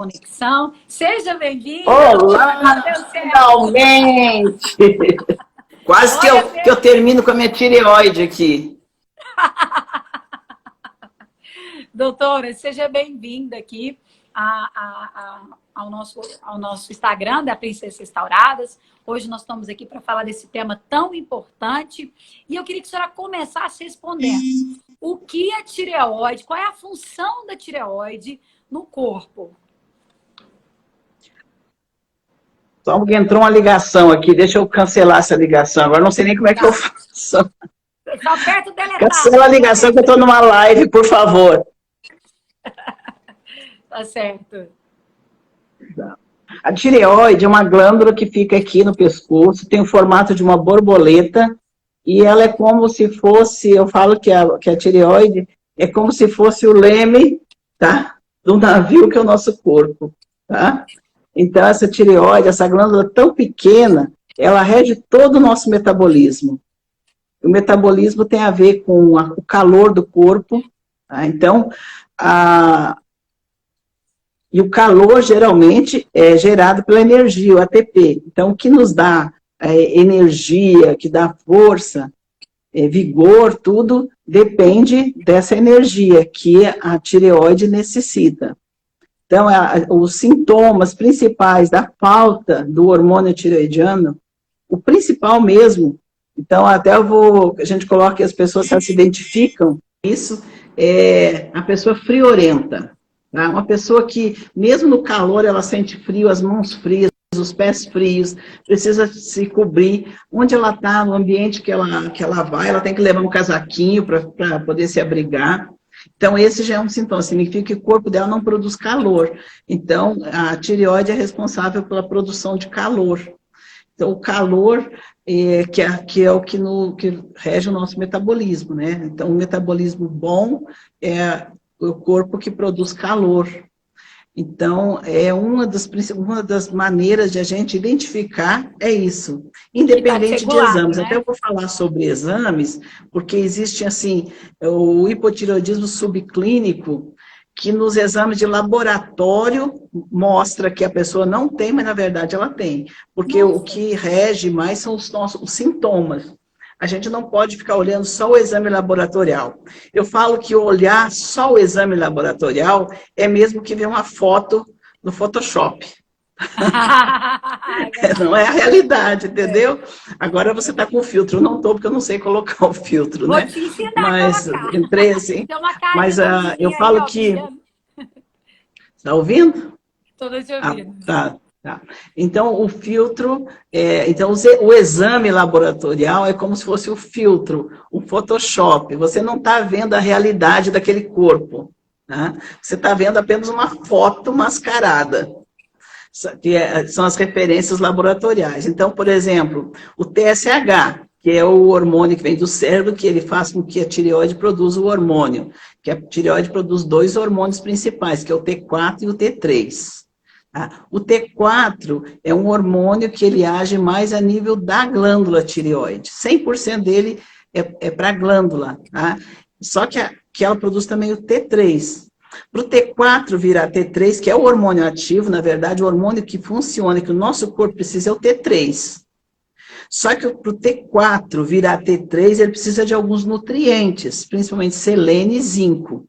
Conexão. Seja bem-vinda. Olá, finalmente! Quase que eu termino com a minha tireoide aqui. Doutora, seja bem-vinda aqui ao nosso Instagram da Princesas Restauradas. Hoje nós estamos aqui para falar desse tema tão importante. E eu queria que a senhora começasse respondendo. O que é tireoide? Qual é a função da tireoide no corpo? Só porque entrou uma ligação aqui, deixa eu cancelar essa ligação. Agora não sei nem como é que eu faço. Só aperta o deletar. Cancela a ligação que eu estou numa live, por favor. Tá certo. A tireoide é uma glândula que fica aqui no pescoço, tem o formato de uma borboleta, e ela é como se fosse, eu falo que a tireoide é como se fosse o leme, tá? Do navio que é o nosso corpo, tá? Então, essa tireoide, essa glândula tão pequena, ela rege todo o nosso metabolismo. O metabolismo tem a ver com o calor do corpo, tá? Então, e o calor, geralmente, é gerado pela energia, o ATP. Então, o que nos dá energia, que dá força, vigor, tudo, depende dessa energia que a tireoide necessita. Então, os sintomas principais da falta do hormônio tireoidiano, o principal mesmo, então até a gente coloca que as pessoas se identificam, isso é a pessoa friorenta, tá? Uma pessoa que, mesmo no calor, ela sente frio, as mãos frias, os pés frios, precisa se cobrir, onde ela está, no ambiente que ela vai, ela tem que levar um casaquinho para poder se abrigar. Então, esse já é um sintoma, significa que o corpo dela não produz calor. Então, a tireoide é responsável pela produção de calor. Então, o calor que é o que rege o nosso metabolismo, né? Então, o metabolismo bom é o corpo que produz calor. Então, uma das maneiras de a gente identificar é isso, independente de exames. Né? Até eu vou falar sobre exames, porque existe, assim, o hipotireoidismo subclínico, que nos exames de laboratório mostra que a pessoa não tem, mas na verdade ela tem. Porque o que rege mais são os sintomas. A gente não pode ficar olhando só o exame laboratorial. Eu falo que olhar só o exame laboratorial é mesmo que ver uma foto no Photoshop. Não é a realidade, entendeu? Agora você está com o filtro. Eu não estou, porque eu não sei colocar o filtro, né? Vou te ensinar mas a colocar. Entrei assim. Mas eu falo que... Está ouvindo? Estou te ouvindo. Tá. Então, o filtro, então o exame laboratorial é como se fosse o filtro, o Photoshop. Você não está vendo a realidade daquele corpo, né? Você está vendo apenas uma foto mascarada, que são as referências laboratoriais. Então, por exemplo, o TSH, que é o hormônio que vem do cérebro, que ele faz com que a tireoide produza o hormônio, que a tireoide produz dois hormônios principais, que é o T4 e o T3. O T4 é um hormônio que ele age mais a nível da glândula tireoide. 100% dele é para a glândula, tá? Só que ela produz também o T3. Para o T4 virar T3, que é o hormônio ativo, na verdade, o hormônio que funciona, que o nosso corpo precisa, é o T3. Só que para o T4 virar T3, ele precisa de alguns nutrientes, principalmente selênio e zinco.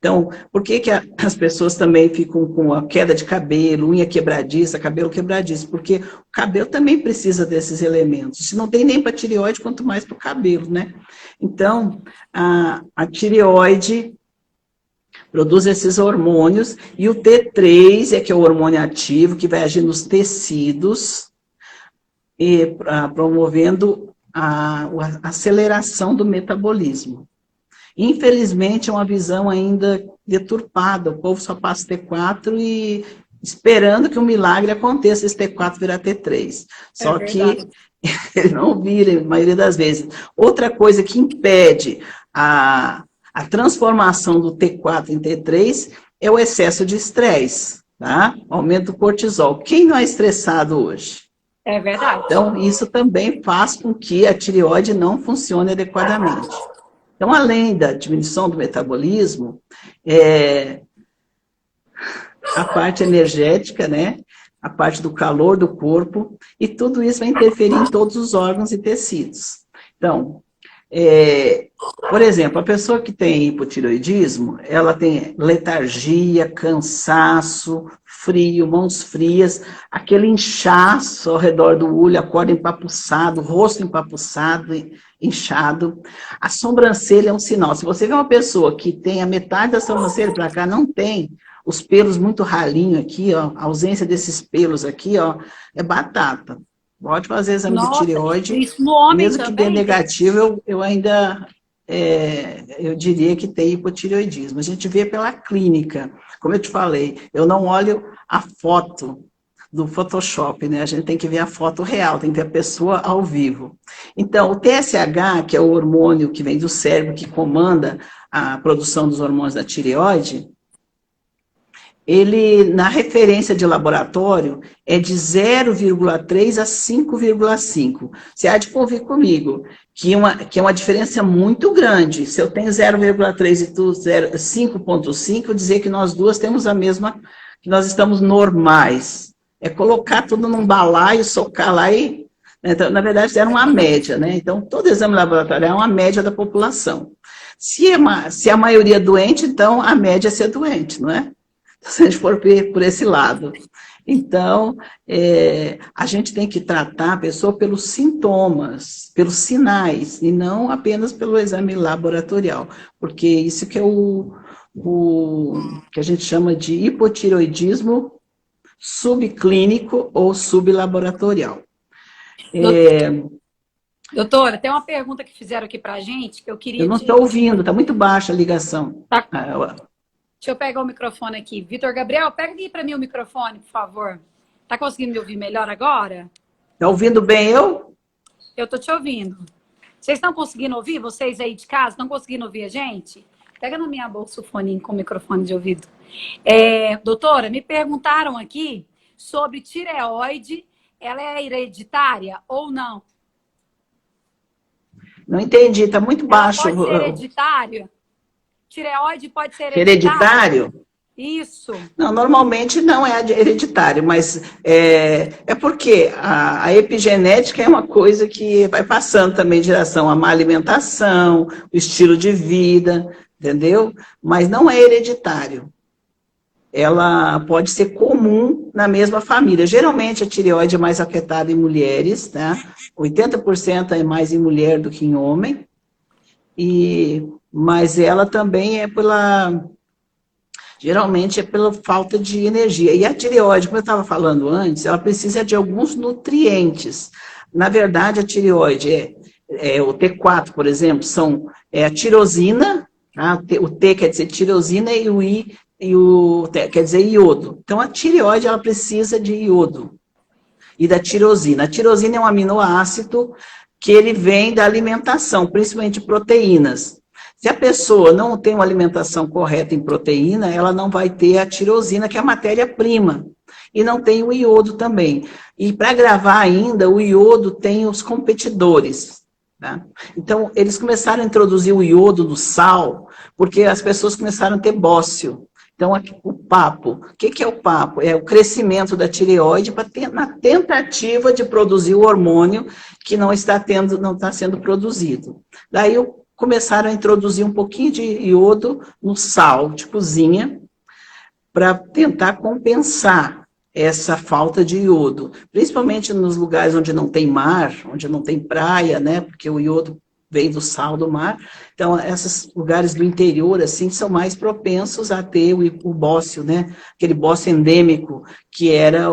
Então, por que as pessoas também ficam com a queda de cabelo, unha quebradiça, cabelo quebradiço? Porque o cabelo também precisa desses elementos. Se não tem nem para a tireoide, quanto mais para o cabelo, né? Então, a tireoide produz esses hormônios, e o T3 que é o hormônio ativo, que vai agir nos tecidos, promovendo a aceleração do metabolismo. Infelizmente, é uma visão ainda deturpada. O povo só passa T4 e esperando que um milagre aconteça, esse T4 virar T3. Só que ele não vira, a maioria das vezes. Outra coisa que impede a transformação do T4 em T3 é o excesso de estresse, tá? Aumento do cortisol. Quem não é estressado hoje? É verdade. Então, isso também faz com que a tireoide não funcione adequadamente. Então, além da diminuição do metabolismo, a parte energética, né? A parte do calor do corpo, e tudo isso vai interferir em todos os órgãos e tecidos. Então, por exemplo, a pessoa que tem hipotireoidismo, ela tem letargia, cansaço, frio, mãos frias, aquele inchaço ao redor do olho, a cor empapuçado, o rosto empapuçado, inchado. A sobrancelha é um sinal. Se você vê uma pessoa que tem a metade da sobrancelha para cá, não tem os pelos muito ralinhos aqui, ó, a ausência desses pelos aqui, ó, é batata. Pode fazer exame de tireoide, isso no homem mesmo que dê também, negativo, eu ainda, eu diria que tem hipotireoidismo. A gente vê pela clínica, como eu te falei, eu não olho a foto do Photoshop, né? A gente tem que ver a foto real, tem que ver a pessoa ao vivo. Então, o TSH, que é o hormônio que vem do cérebro, que comanda a produção dos hormônios da tireoide, ele, na referência de laboratório, é de 0,3 a 5,5. Você há de convir comigo que é uma diferença muito grande. Se eu tenho 0,3 e tu 5,5, dizer que nós duas temos a mesma, que nós estamos normais. É colocar tudo num balaio, socar lá e... Então, na verdade, era uma média, né? Então, todo exame laboratorial é uma média da população. Se a maioria é doente, então a média é ser doente, não é? Se a gente for ver por esse lado. Então, a gente tem que tratar a pessoa pelos sintomas, pelos sinais, e não apenas pelo exame laboratorial, porque isso que é o que a gente chama de hipotireoidismo subclínico ou sublaboratorial. Doutora, tem uma pergunta que fizeram aqui para a gente, que eu queria... Eu não estou ouvindo, está muito baixa a ligação. Tá. Deixa eu pegar o microfone aqui. Vitor Gabriel, pega aqui para mim o microfone, por favor. Tá conseguindo me ouvir melhor agora? Tá ouvindo bem eu? Eu tô te ouvindo. Vocês estão conseguindo ouvir? Vocês aí de casa estão conseguindo ouvir a gente? Pega na minha bolsa o fone com o microfone de ouvido. Doutora, me perguntaram aqui sobre tireoide. Ela é hereditária ou não? Não entendi, está muito baixo. Pode ser hereditária? Tireoide pode ser hereditário? Isso. Não, normalmente não é hereditário, mas é porque a epigenética é uma coisa que vai passando também de geração, a má alimentação, o estilo de vida, entendeu? Mas não é hereditário. Ela pode ser comum na mesma família. Geralmente a tireoide é mais afetada em mulheres, tá? 80% é mais em mulher do que em homem, mas ela também geralmente é pela falta de energia. E a tireoide, como eu estava falando antes, ela precisa de alguns nutrientes. Na verdade, a tireoide o T4, por exemplo, a tirosina, tá? O T quer dizer tirosina e o I quer dizer iodo. Então, a tireoide, ela precisa de iodo e da tirosina. A tirosina é um aminoácido que ele vem da alimentação, principalmente proteínas. Se a pessoa não tem uma alimentação correta em proteína, ela não vai ter a tirosina, que é a matéria-prima. E não tem o iodo também. E para gravar ainda, o iodo tem os competidores. Tá? Então, eles começaram a introduzir o iodo do sal, porque as pessoas começaram a ter bócio. Então, o papo. O que é o papo? É o crescimento da tireoide na tentativa de produzir o hormônio que não está sendo produzido. Daí, começaram a introduzir um pouquinho de iodo no sal de cozinha para tentar compensar essa falta de iodo. Principalmente nos lugares onde não tem mar, onde não tem praia, né? Porque o iodo vem do sal do mar. Então, esses lugares do interior, assim, são mais propensos a ter o bócio, né? Aquele bócio endêmico, que era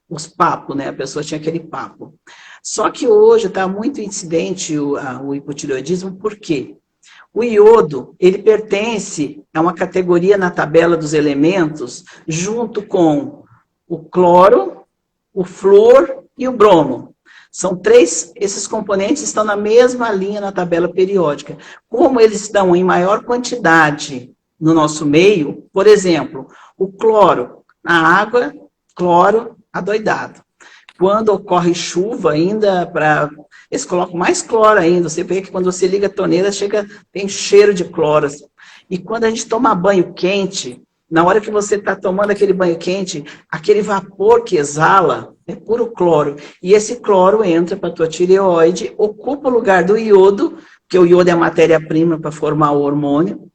os papos, né? A pessoa tinha aquele papo. Só que hoje está muito incidente o hipotireoidismo, por quê? O iodo, ele pertence a uma categoria na tabela dos elementos, junto com o cloro, o flúor e o bromo. São esses componentes estão na mesma linha na tabela periódica. Como eles estão em maior quantidade no nosso meio, por exemplo, o cloro, na água, cloro adoidado. Quando ocorre chuva ainda, eles colocam mais cloro ainda. Você vê que quando você liga a torneira, tem cheiro de cloro. E quando a gente toma banho quente, Na hora que você está tomando aquele banho quente, aquele vapor que exala é puro cloro. E esse cloro entra para a tua tireoide, ocupa o lugar do iodo, porque o iodo é a matéria-prima para formar o hormônio,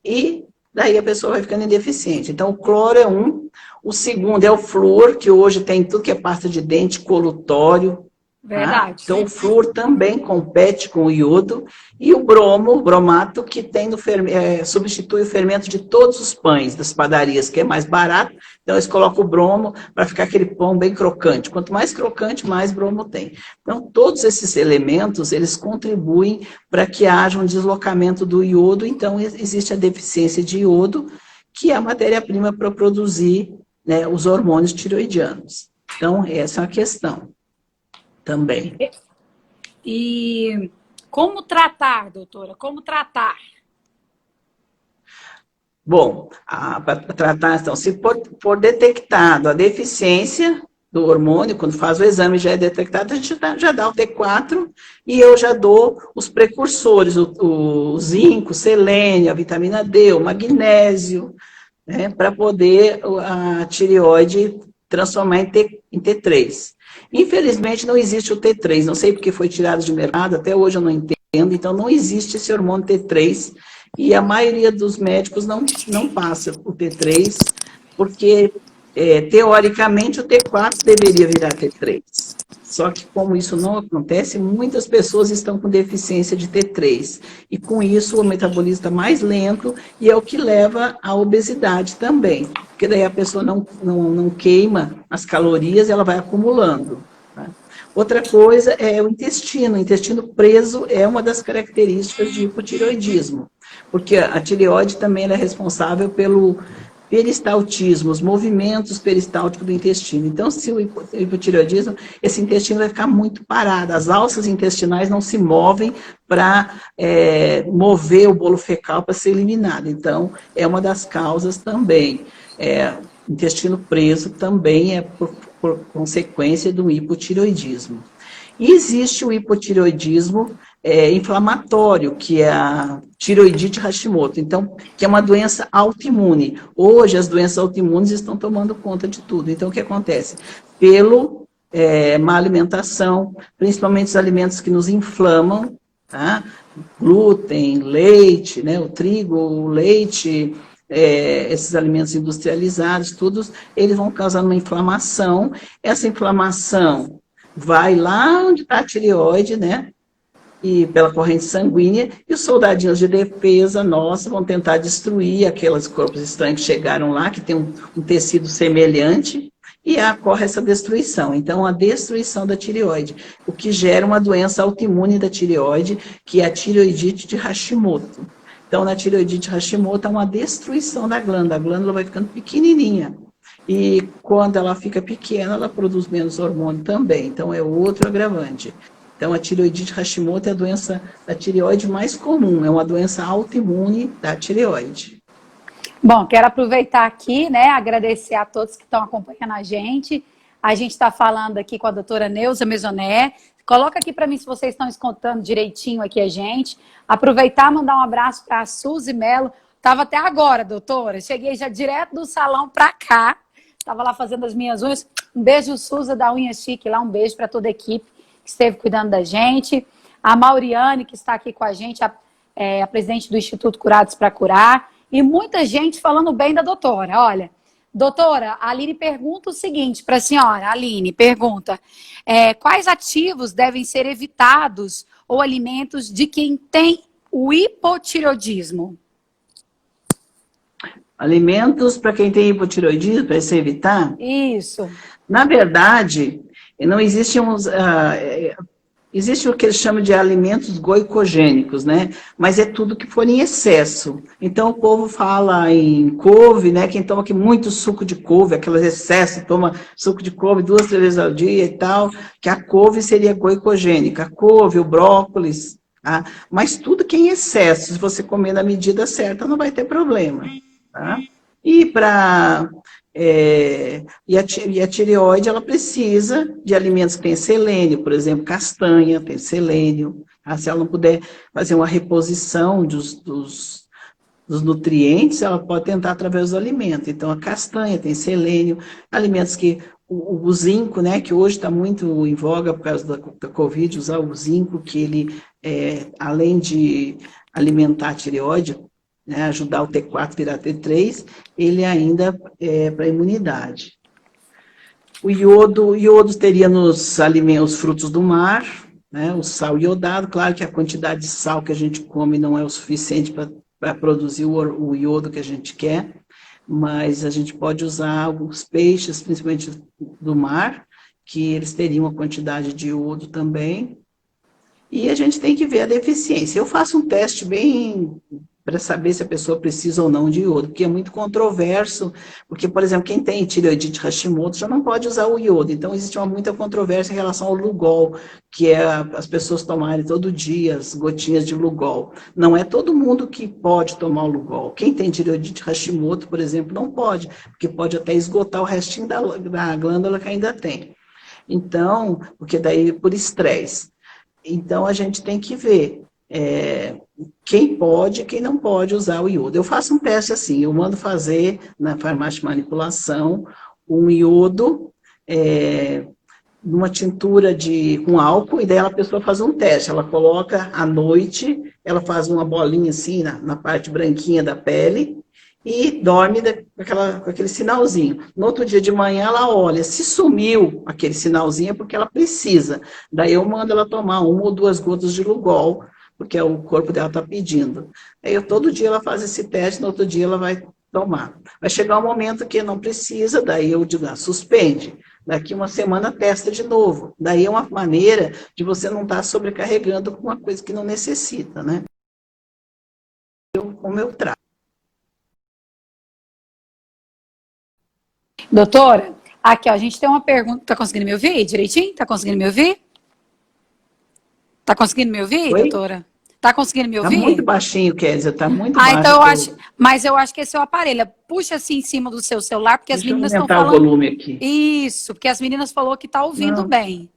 e daí a pessoa vai ficando indeficiente. Então, o cloro é um. O segundo é o flúor, que hoje tem tudo que é pasta de dente, colutório. Verdade. Então, o flúor também compete com o iodo. E o bromo, o bromato, que tem no substitui o fermento de todos os pães das padarias, que é mais barato. Então, eles colocam o bromo para ficar aquele pão bem crocante. Quanto mais crocante, mais bromo tem. Então, todos esses elementos, eles contribuem para que haja um deslocamento do iodo. Então, existe a deficiência de iodo, que é a matéria-prima para produzir, né, os hormônios tireoidianos. Então, essa é a questão também. E como tratar, doutora? Como tratar? Bom, para tratar, então, se for detectado a deficiência do hormônio, quando faz o exame já é detectado, a gente já dá o T4 e eu já dou os precursores, o zinco, o selênio, a vitamina D, o magnésio, né, para poder a tireoide transformar em T3. Infelizmente, não existe o T3, não sei porque foi tirado de mercado, até hoje eu não entendo, então não existe esse hormônio T3, e a maioria dos médicos não passa o T3, porque, teoricamente, o T4 deveria virar T3. Só que, como isso não acontece, muitas pessoas estão com deficiência de T3. E, com isso, o metabolismo está mais lento e é o que leva à obesidade também. Porque daí a pessoa não queima as calorias, ela vai acumulando. Tá? Outra coisa é o intestino. O intestino preso é uma das características de hipotireoidismo. Porque a tireoide também é responsável pelo peristaltismo, os movimentos peristálticos do intestino. Então, se o hipotireoidismo, esse intestino vai ficar muito parado, as alças intestinais não se movem para mover o bolo fecal para ser eliminado. Então, é uma das causas também. Intestino preso também é por consequência do hipotireoidismo. E existe o hipotireoidismo inflamatório, que é a tireoidite Hashimoto, então, que é uma doença autoimune. Hoje, as doenças autoimunes estão tomando conta de tudo. Então, o que acontece? Má alimentação, principalmente os alimentos que nos inflamam, tá? Glúten, leite, né? O trigo, o leite, esses alimentos industrializados, todos eles vão causar uma inflamação. Essa inflamação vai lá onde está a tireoide, né? E pela corrente sanguínea, e os soldadinhos de defesa, nossa, vão tentar destruir aqueles corpos estranhos que chegaram lá, que tem um tecido semelhante, e ocorre essa destruição. Então, a destruição da tireoide, o que gera uma doença autoimune da tireoide, que é a tireoidite de Hashimoto. Então, na tireoidite Hashimoto, há uma destruição da glândula, a glândula vai ficando pequenininha. E quando ela fica pequena, ela produz menos hormônio também. Então, é outro agravante. Então, a tireoidite Hashimoto é a doença da tireoide mais comum, é uma doença autoimune da tireoide. Bom, quero aproveitar aqui, né, agradecer a todos que estão acompanhando a gente. A gente está falando aqui com a doutora Neuza Mesoné. Coloca aqui para mim se vocês estão escutando direitinho aqui a gente. Aproveitar e mandar um abraço para a Suzy Mello. Estava até agora, doutora. Cheguei já direto do salão para cá. Estava lá fazendo as minhas unhas. Um beijo, Suzy, da Unha Chique lá. Um beijo para toda a equipe que esteve cuidando da gente. A Mauriane, que está aqui com a gente, a presidente do Instituto Curados para Curar. E muita gente falando bem da doutora. Olha, doutora, a Aline pergunta o seguinte para a senhora. A Aline pergunta, quais ativos devem ser evitados ou alimentos de quem tem o hipotireoidismo? Alimentos para quem tem hipotireoidismo, para se evitar? Isso. Na verdade, não existem existe o que eles chamam de alimentos goicogênicos, né? Mas é tudo que for em excesso. Então, o povo fala em couve, né? Quem toma aqui muito suco de couve, aqueles excessos, toma suco de couve 2, 3 vezes ao dia e tal, que a couve seria goicogênica. A couve, o brócolis, tá? Mas tudo que é em excesso, se você comer na medida certa, não vai ter problema, tá? E a tireoide, ela precisa de alimentos que têm selênio, por exemplo, castanha tem selênio. Tá? Se ela não puder fazer uma reposição dos nutrientes, ela pode tentar através do alimento. Então, a castanha tem selênio, alimentos que o zinco, né, que hoje está muito em voga por causa da Covid, usar o zinco, que ele, além de alimentar a tireoide, né, ajudar o T4 virar T3, ele ainda é para a imunidade. O iodo teria nos alimentos, os frutos do mar, né, o sal iodado, claro que a quantidade de sal que a gente come não é o suficiente para produzir o iodo que a gente quer, mas a gente pode usar alguns peixes, principalmente do mar, que eles teriam uma quantidade de iodo também, e a gente tem que ver a deficiência. Eu faço um teste bem para saber se a pessoa precisa ou não de iodo, porque é muito controverso, porque, por exemplo, quem tem tireoidite Hashimoto já não pode usar o iodo, então existe muita controvérsia em relação ao Lugol, que é as pessoas tomarem todo dia as gotinhas de Lugol. Não é todo mundo que pode tomar o Lugol. Quem tem tireoidite Hashimoto, por exemplo, não pode, porque pode até esgotar o restinho da glândula que ainda tem. Então, porque daí por estresse. Então, a gente tem que ver quem pode e quem não pode usar o iodo. Eu faço um teste assim, eu mando fazer na farmácia de manipulação um iodo numa tintura com álcool, e daí a pessoa faz um teste, ela coloca à noite, ela faz uma bolinha assim na parte branquinha da pele, e dorme com aquele sinalzinho. No outro dia de manhã ela olha, se sumiu aquele sinalzinho é porque ela precisa. Daí eu mando ela tomar 1 ou 2 gotas de Lugol, porque o corpo dela está pedindo. Aí todo dia ela faz esse teste, no outro dia ela vai tomar. Vai chegar um momento que não precisa, daí eu digo, suspende. Daqui uma semana testa de novo. Daí é uma maneira de você não estar sobrecarregando com uma coisa que não necessita, né? Como eu trato. Doutora, aqui ó, a gente tem uma pergunta. Tá conseguindo me ouvir direitinho? Tá conseguindo me ouvir? Tá conseguindo me ouvir, Oi? Doutora? Tá conseguindo me ouvir? Tá muito baixinho, Kézia, tá muito baixo. Então mas eu acho que esse é o aparelho. Puxa assim em cima do seu celular, porque as meninas estão falando... Deixa eu aumentar o volume aqui. Isso, porque as meninas falaram que tá ouvindo bem.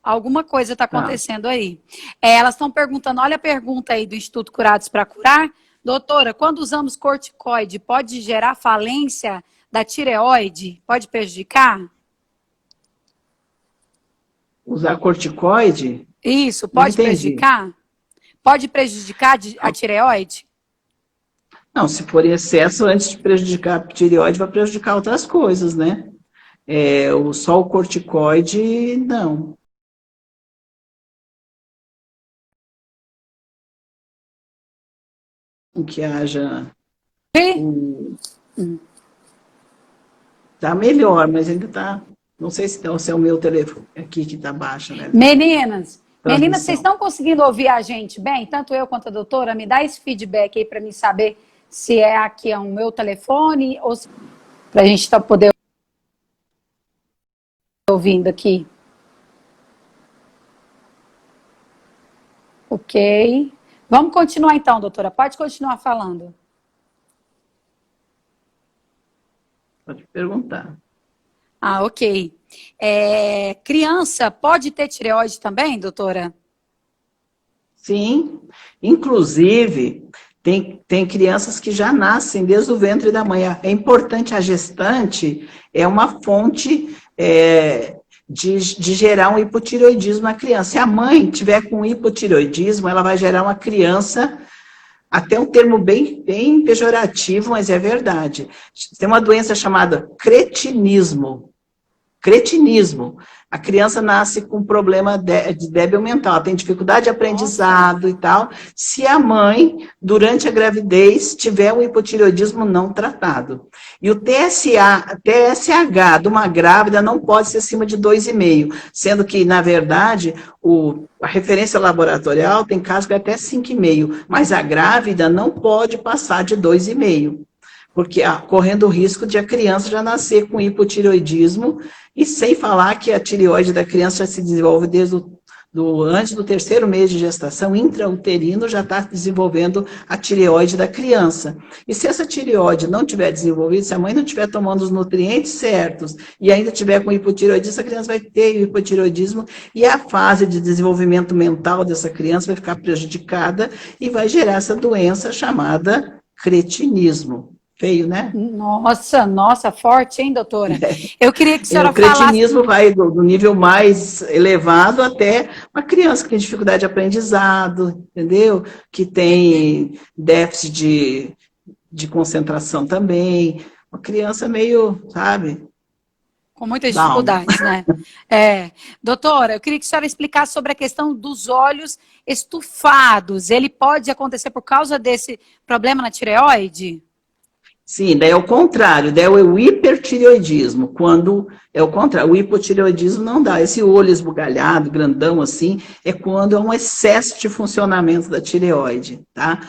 Alguma coisa está acontecendo aí. Elas estão perguntando, olha a pergunta aí do Instituto Curados para Curar. Doutora, quando usamos corticoide, pode gerar falência da tireoide? Pode prejudicar? Usar corticoide? Isso, pode prejudicar? Pode prejudicar a tireoide? Não, se for em excesso, antes de prejudicar a tireoide, vai prejudicar outras coisas, né? Só o corticoide, não. Que haja... Tá melhor, mas ainda tá... Não sei se é o meu telefone aqui que tá baixo, né? Meninas, vocês estão conseguindo ouvir a gente bem? Tanto eu quanto a doutora, me dá esse feedback aí para mim saber se é aqui o meu telefone ou se... para a gente poder ouvindo aqui. Ok. Vamos continuar então, doutora. Pode continuar falando. Pode perguntar. Ok. Criança pode ter tireoide também, doutora? Sim. Inclusive, tem crianças que já nascem desde o ventre da mãe. É importante, a gestante é uma fonte de gerar um hipotireoidismo na criança. Se a mãe tiver com hipotireoidismo, ela vai gerar uma criança, até um termo bem pejorativo, mas é verdade. Tem uma doença chamada cretinismo. Cretinismo. A criança nasce com problema de débil mental, ela tem dificuldade de aprendizado e tal. Se a mãe, durante a gravidez, tiver um hipotireoidismo não tratado. E o TSH de uma grávida não pode ser acima de 2,5, sendo que, na verdade, a referência laboratorial tem casos que é até 5,5, mas a grávida não pode passar de 2,5. Porque correndo o risco de a criança já nascer com hipotireoidismo, e sem falar que a tireoide da criança já se desenvolve desde antes do 3º mês de gestação, intrauterino já está desenvolvendo a tireoide da criança. E se essa tireoide não tiver desenvolvida, se a mãe não estiver tomando os nutrientes certos e ainda tiver com hipotireoidismo, a criança vai ter hipotireoidismo e a fase de desenvolvimento mental dessa criança vai ficar prejudicada e vai gerar essa doença chamada cretinismo. Feio, né? Nossa, forte, hein, doutora? Eu queria que a senhora O cretinismo falasse... vai do nível mais elevado até uma criança que tem dificuldade de aprendizado, entendeu? Que tem déficit de concentração também. Uma criança meio, sabe? Com muitas Down. dificuldades, né? Doutora, eu queria que a senhora explicasse sobre a questão dos olhos estufados. Ele pode acontecer por causa desse problema na tireoide? Sim, daí é o contrário, daí é o hipertireoidismo, quando é o contrário, o hipotireoidismo não dá, esse olho esbugalhado, grandão assim, é quando é um excesso de funcionamento da tireoide, tá?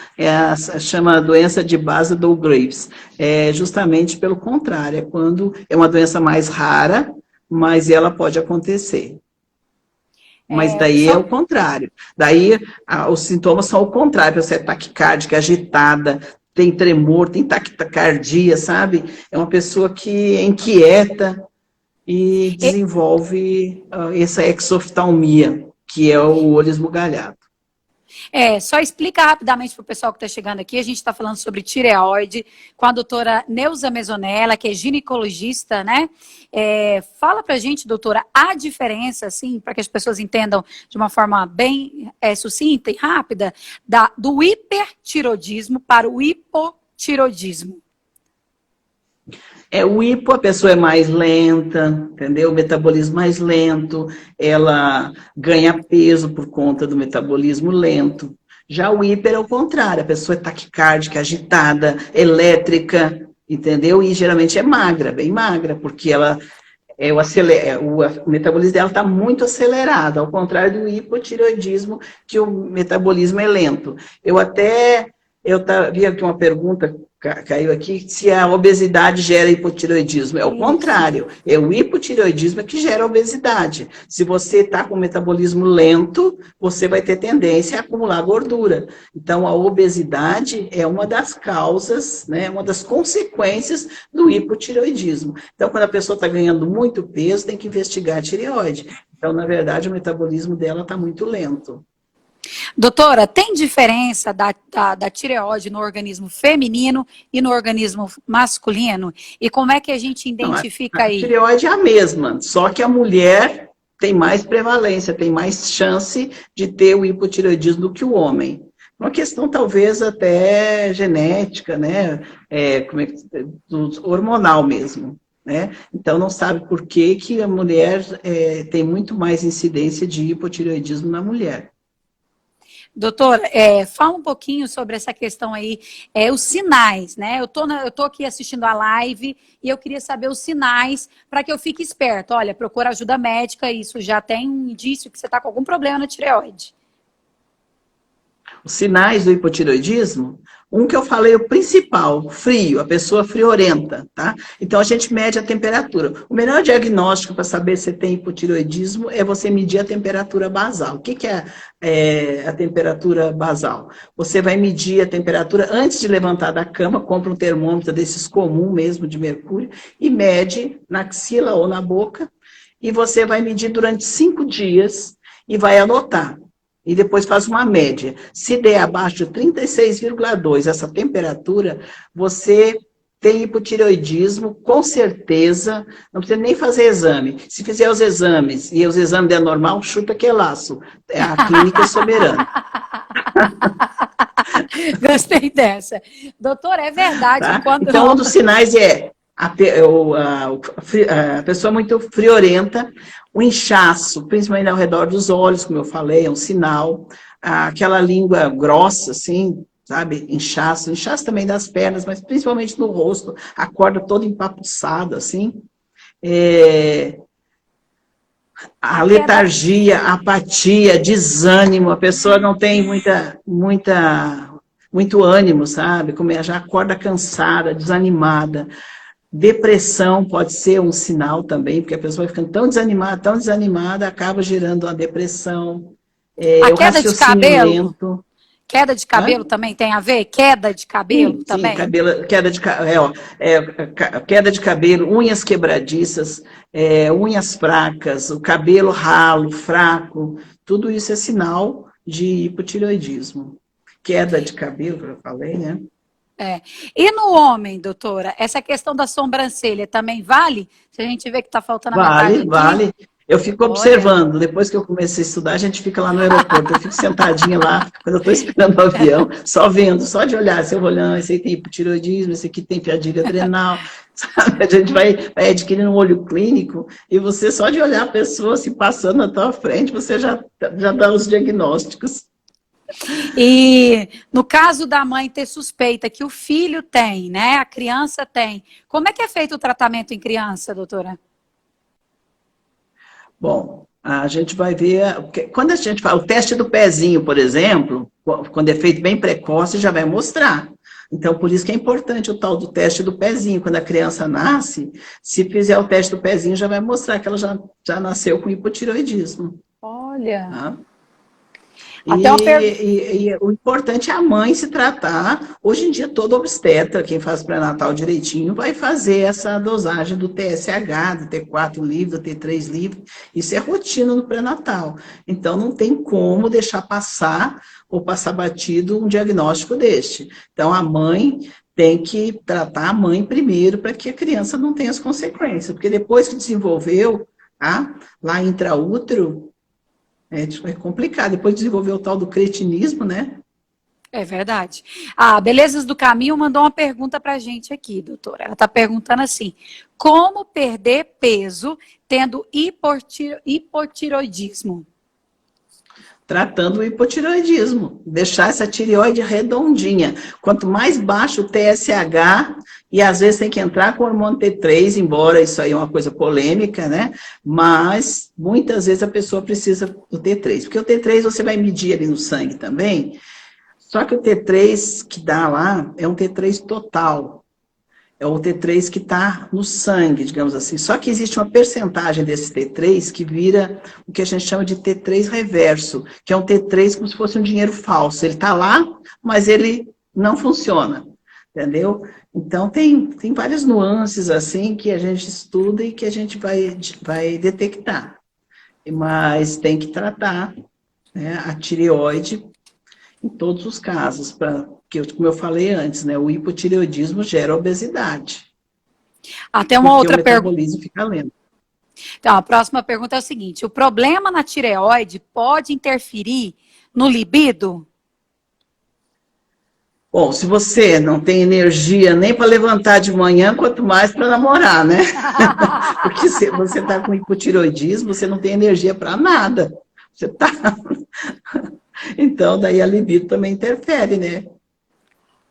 Chama doença de Basedowell-Graves, é justamente pelo contrário, é quando é uma doença mais rara, mas ela pode acontecer. Mas daí é o contrário. Daí os sintomas são o contrário. Você é taquicárdica, agitada, tem tremor, tem taquicardia, sabe? É uma pessoa que é inquieta e desenvolve essa exoftalmia, que é o olho esbugalhado. Só explica rapidamente para o pessoal que está chegando aqui. A gente está falando sobre tireoide com a doutora Neuza Mesonella, que é ginecologista, né? Fala para a gente, doutora, a diferença, assim, para que as pessoas entendam de uma forma bem sucinta e rápida, do hipertiroidismo para o hipotiroidismo. O hipo, a pessoa é mais lenta, entendeu? O metabolismo mais lento, ela ganha peso por conta do metabolismo lento. Já o hiper é o contrário, a pessoa é taquicárdica, agitada, elétrica, entendeu? E geralmente é magra, bem magra, porque ela o metabolismo dela está muito acelerado, ao contrário do hipotireoidismo, que o metabolismo é lento. Vi aqui uma pergunta, caiu aqui, se a obesidade gera hipotireoidismo. É o contrário, é o hipotireoidismo que gera obesidade. Se você está com o metabolismo lento, você vai ter tendência a acumular gordura. Então, a obesidade é uma das causas, né, uma das consequências do hipotireoidismo. Então, quando a pessoa está ganhando muito peso, tem que investigar a tireoide. Então, na verdade, o metabolismo dela está muito lento. Doutora, tem diferença da tireoide no organismo feminino e no organismo masculino? E como é que a gente identifica aí? A tireoide é a mesma, só que a mulher tem mais prevalência, tem mais chance de ter o hipotireoidismo do que o homem. Uma questão talvez até genética, né? Hormonal mesmo. Né? Então, não sabe por que a mulher tem muito mais incidência de hipotireoidismo na mulher. Doutora, fala um pouquinho sobre essa questão aí, os sinais, né? Eu tô aqui assistindo a live e eu queria saber os sinais para que eu fique esperto. Olha, procura ajuda médica, isso já tem um indício que você está com algum problema na tireoide. Os sinais do hipotireoidismo, um que eu falei, o principal, frio, a pessoa friorenta, tá? Então, a gente mede a temperatura. O melhor diagnóstico para saber se tem hipotireoidismo é você medir a temperatura basal. O que é a temperatura basal? Você vai medir a temperatura antes de levantar da cama, compra um termômetro desses comum mesmo, de mercúrio, e mede na axila ou na boca, e você vai medir durante 5 dias e vai anotar. E depois faz uma média. Se der abaixo de 36,2 essa temperatura, você tem hipotireoidismo, com certeza, não precisa nem fazer exame. Se fizer os exames e os exames der normal, chuta que é laço. A clínica é soberana. Gostei dessa. Doutora, é verdade. Tá? Então, um dos sinais é a pessoa muito friorenta, o inchaço, principalmente ao redor dos olhos, como eu falei, é um sinal. Aquela língua grossa, assim, sabe? Inchaço também das pernas, mas principalmente no rosto, a corda toda empapuçada, assim. A letargia, a apatia, desânimo, a pessoa não tem muito ânimo, sabe? Já acorda cansada, desanimada. Depressão pode ser um sinal também, porque a pessoa vai ficando tão desanimada, acaba gerando uma depressão. A queda de cabelo? Lento. Queda de cabelo também tem a ver? Queda de cabelo também? Sim, queda de cabelo, unhas quebradiças, unhas fracas, o cabelo ralo, fraco, tudo isso é sinal de hipotireoidismo. Queda de cabelo, que eu falei, né? É. E no homem, doutora, essa questão da sobrancelha também vale? Se a gente vê que está faltando a metade Vale, aqui, vale. Eu fico olha. observando, depois que eu comecei a estudar, a gente fica lá no aeroporto, eu fico sentadinha lá, quando eu estou esperando o avião, só vendo, só de olhar, se eu vou olhando, esse aí tem hipotireoidismo, esse aqui tem piadilha adrenal, sabe? A gente vai adquirindo um olho clínico, e você só de olhar a pessoa se passando na tua frente, você já dá os diagnósticos. E no caso da mãe ter suspeita que o filho tem, né? A criança tem. Como é que é feito o tratamento em criança, doutora? Bom, a gente vai ver, quando a gente fala, o teste do pezinho, por exemplo, quando é feito bem precoce, já vai mostrar. Então, por isso que é importante o tal do teste do pezinho. Quando a criança nasce, se fizer o teste do pezinho, já vai mostrar que ela já nasceu com hipotireoidismo. Olha. Tá? Até uma pergunta. E o importante é a mãe se tratar. Hoje em dia, todo obstetra, quem faz pré-natal direitinho, vai fazer essa dosagem do TSH, do T4 livre, do T3 livre. Isso é rotina no pré-natal. Então, não tem como deixar passar ou passar batido um diagnóstico deste. Então, a mãe tem que tratar a mãe primeiro para que a criança não tenha as consequências. Porque depois que desenvolveu, tá, lá intraútero, é complicado. Depois desenvolveu o tal do cretinismo, né? É verdade. A Belezas do Caminho mandou uma pergunta para a gente aqui, doutora. Ela está perguntando assim: como perder peso tendo hipotiroidismo? Tratando o hipotireoidismo, deixar essa tireoide redondinha. Quanto mais baixo o TSH, e às vezes tem que entrar com o hormônio T3, embora isso aí é uma coisa polêmica, né? Mas muitas vezes a pessoa precisa do T3, porque o T3 você vai medir ali no sangue também, só que o T3 que dá lá é um T3 total. É o T3 que está no sangue, digamos assim. Só que existe uma percentagem desse T3 que vira o que a gente chama de T3 reverso, que é um T3 como se fosse um dinheiro falso. Ele está lá, mas ele não funciona, entendeu? Então, tem várias nuances assim que a gente estuda e que a gente vai detectar. Mas tem que tratar, né, a tireoide em todos os casos, porque, como eu falei antes, né, o hipotireoidismo gera obesidade, Até uma porque o outra pergunta. metabolismo fica lento. Então, a próxima pergunta é o seguinte: o problema na tireoide pode interferir no libido? Bom, se você não tem energia nem para levantar de manhã, quanto mais para namorar, né? Porque se você está com hipotireoidismo, você não tem energia para nada. Você tá... Então, daí a libido também interfere, né?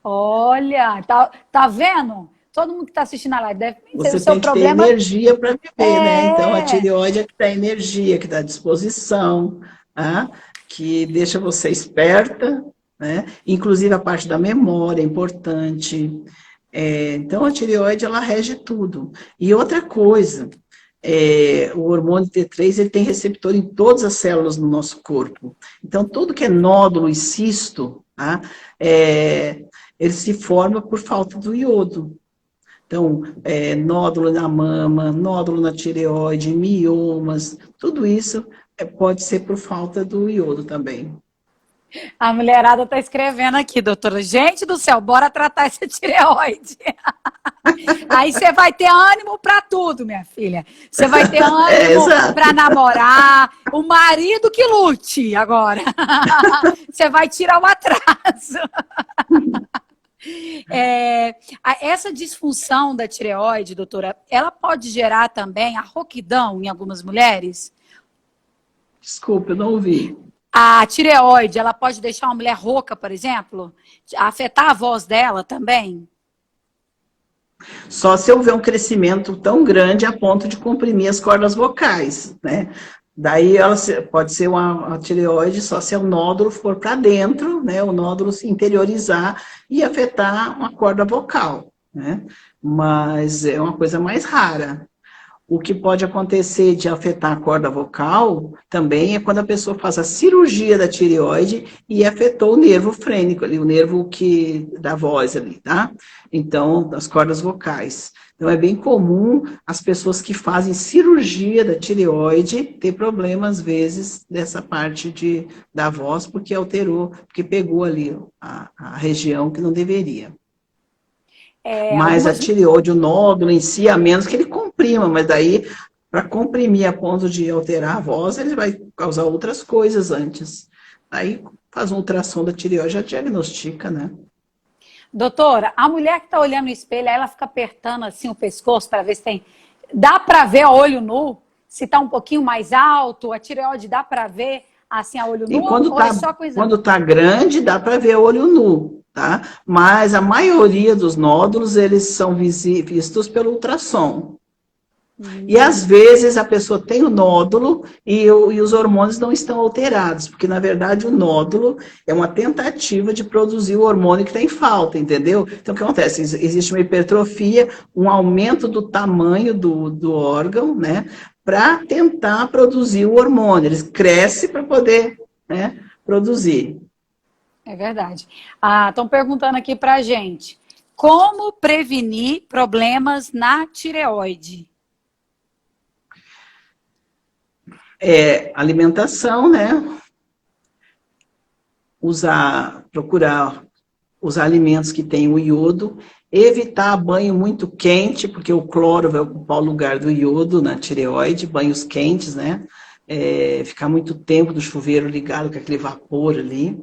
Olha, tá vendo? Todo mundo que está assistindo a live deve ser o Você seu tem que ter problema. energia para viver, né? Então, a É. tireoide é que dá energia, que dá disposição, tá? Que deixa você esperta, né? Inclusive, a parte da memória é importante. Então, a tireoide, ela rege tudo. E outra coisa, o hormônio T3, ele tem receptor em todas as células do nosso corpo. Então, tudo que é nódulo e cisto, tá? Ele se forma por falta do iodo. Então, nódulo na mama, nódulo na tireoide, miomas, tudo isso pode ser por falta do iodo também. A mulherada está escrevendo aqui, doutora. Gente do céu, bora tratar essa tireoide. Aí você vai ter ânimo para tudo, minha filha. Você vai ter ânimo para namorar. O marido que lute agora. Você vai tirar o atraso. Essa disfunção da tireoide, doutora, ela pode gerar também a rouquidão em algumas mulheres? Desculpa, eu não ouvi. A tireoide, ela pode deixar uma mulher rouca, por exemplo? Afetar a voz dela também? Só se houver um crescimento tão grande a ponto de comprimir as cordas vocais, né? Daí ela pode ser uma tireoide só se o nódulo for para dentro, né? O nódulo se interiorizar e afetar uma corda vocal, né? Mas é uma coisa mais rara. O que pode acontecer de afetar a corda vocal também é quando a pessoa faz a cirurgia da tireoide e afetou o nervo frênico ali, o nervo da voz ali, tá? Então, das cordas vocais. Então, é bem comum as pessoas que fazem cirurgia da tireoide ter problema, às vezes, dessa parte da voz, porque alterou, porque pegou ali a região que não deveria. Mas a algumas... tireoide, o nódulo em si, a menos que ele comprima, mas daí, para comprimir a ponto de alterar a voz, ele vai causar outras coisas antes. Aí faz um ultrassom da tireoide, já diagnostica, né? Doutora, a mulher que está olhando no espelho, ela fica apertando assim o pescoço para ver se tem... Dá para ver a olho nu? Se está um pouquinho mais alto, a tireoide dá para ver assim a olho nu E ou é só coisa... quando tá grande, dá para ver a olho nu, tá? Mas a maioria dos nódulos, eles são vistos pelo ultrassom. E às vezes a pessoa tem o nódulo e os hormônios não estão alterados, porque na verdade o nódulo é uma tentativa de produzir o hormônio que tem falta, entendeu? Então o que acontece? Existe uma hipertrofia, um aumento do tamanho do órgão, né? Para tentar produzir o hormônio. Eles crescem para poder, né, produzir. É verdade. Ah, estão perguntando aqui pra gente. Como prevenir problemas na tireoide? Alimentação, né? Procurar os alimentos que têm o iodo, evitar banho muito quente, porque o cloro vai ocupar o lugar do iodo na tireoide, banhos quentes, né? Ficar muito tempo do chuveiro ligado com aquele vapor ali.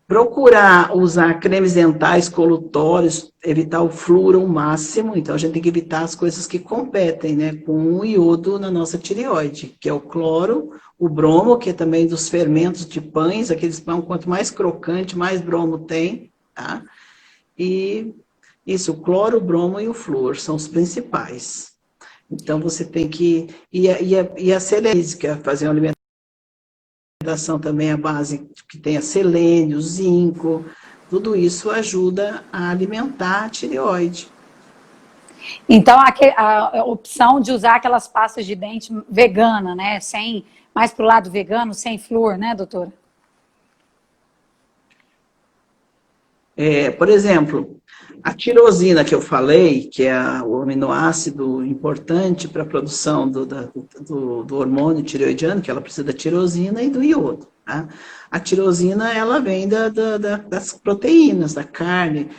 Procurar usar cremes dentais colutórios, evitar o flúor ao máximo, então a gente tem que evitar as coisas que competem, né, com o iodo na nossa tireoide, que é o cloro, o bromo, que é também dos fermentos de pães, aqueles pão, quanto mais crocante, mais bromo tem, tá? E isso, o cloro, o bromo e o flúor são os principais. Então você tem que, e a selênica, fazer uma alimentação também à base que tenha selênio, zinco, tudo isso ajuda a alimentar a tireoide. Então, a opção de usar aquelas pastas de dente vegana, né? Sem, mais pro lado vegano, sem flúor, né, doutora? Por exemplo, a tirosina que eu falei, que é o aminoácido importante para a produção do hormônio tireoidiano, que ela precisa da tirosina e do iodo. Tá? A tirosina, ela vem das proteínas, da carne,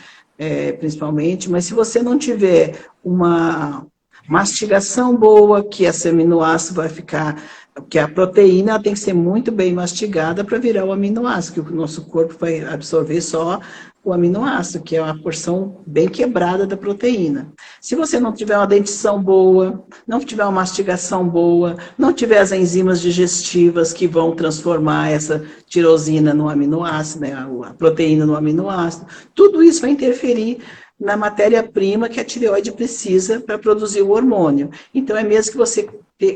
principalmente, mas se você não tiver uma mastigação boa, que esse aminoácido vai ficar... Porque a proteína tem que ser muito bem mastigada para virar o aminoácido, que o nosso corpo vai absorver só o aminoácido, que é uma porção bem quebrada da proteína. Se você não tiver uma dentição boa, não tiver uma mastigação boa, não tiver as enzimas digestivas que vão transformar essa tirosina no aminoácido, né, a proteína no aminoácido, tudo isso vai interferir na matéria-prima que a tireoide precisa para produzir o hormônio. Então, é mesmo que você